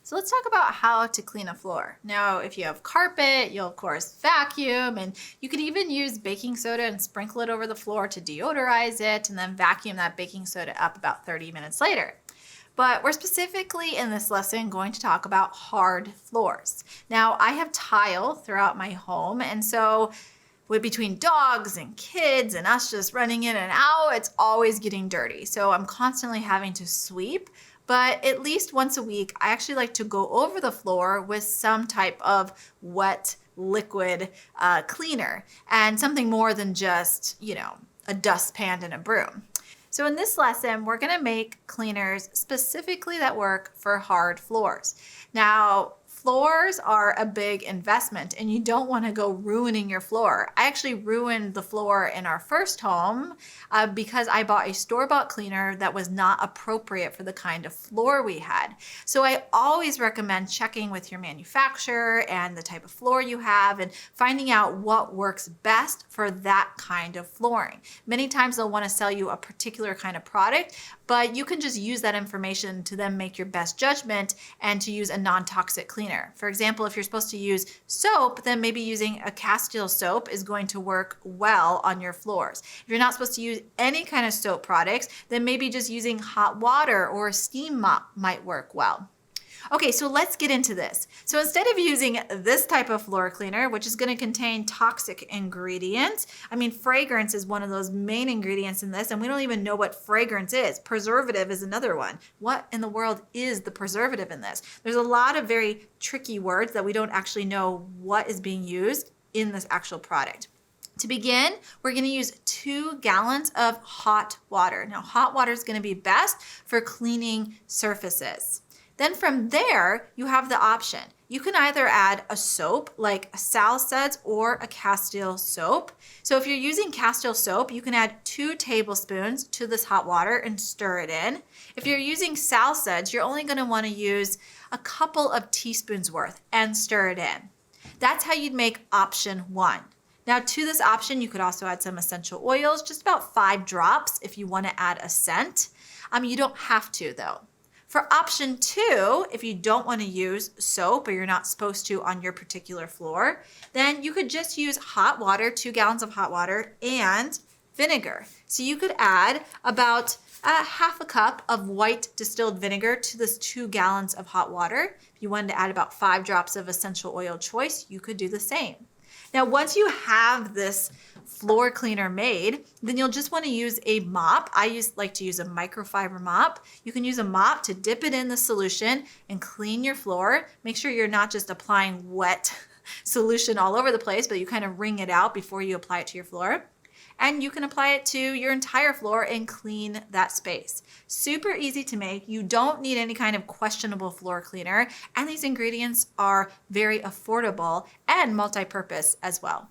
So let's talk about how to clean a floor. Now, if you have carpet, you'll of course vacuum, and you could even use baking soda and sprinkle it over the floor to deodorize it and then vacuum that baking soda up about 30 minutes later. But we're specifically in this lesson going to talk about hard floors. Now, I have tile throughout my home, and so between dogs and kids and us just running in and out, it's always getting dirty. So I'm constantly having to sweep. But at least once a week, I actually like to go over the floor with some type of wet liquid cleaner and something more than just, a dustpan and a broom. So in this lesson, we're gonna make cleaners specifically that work for hard floors. Now, floors are a big investment and you don't want to go ruining your floor. I actually ruined the floor in our first home because I bought a store-bought cleaner that was not appropriate for the kind of floor we had. So I always recommend checking with your manufacturer and the type of floor you have and finding out what works best for that kind of flooring. Many times they'll want to sell you a particular kind of product, but you can just use that information to then make your best judgment and to use a non-toxic cleaner. For example, if you're supposed to use soap, then maybe using a castile soap is going to work well on your floors. If you're not supposed to use any kind of soap products, then maybe just using hot water or a steam mop might work well. Okay, so let's get into this. So instead of using this type of floor cleaner, which is going to contain toxic ingredients, fragrance is one of those main ingredients in this, and we don't even know what fragrance is. Preservative is another one. What in the world is the preservative in this? There's a lot of very tricky words that we don't actually know what is being used in this actual product. To begin, we're going to use 2 gallons of hot water. Now, hot water is going to be best for cleaning surfaces. Then from there, you have the option. You can either add a soap like a Sal Suds or a Castile soap. So if you're using Castile soap, you can add 2 tablespoons to this hot water and stir it in. If you're using Sal Suds, you're only going to want to use a couple of teaspoons worth and stir it in. That's how you'd make option 1. Now to this option, you could also add some essential oils, just about 5 drops if you want to add a scent. You don't have to though. For option 2, if you don't want to use soap or you're not supposed to on your particular floor, then you could just use hot water, 2 gallons of hot water and vinegar. So you could add about half a cup of white distilled vinegar to this 2 gallons of hot water. If you wanted to add about 5 drops of essential oil choice, you could do the same. Now, once you have this floor cleaner made, then you'll just want to use a mop. I like to use a microfiber mop. You can use a mop to dip it in the solution and clean your floor. Make sure you're not just applying wet solution all over the place, but you kind of wring it out before you apply it to your floor. And you can apply it to your entire floor and clean that space. Super easy to make. You don't need any kind of questionable floor cleaner. And these ingredients are very affordable and multi-purpose as well.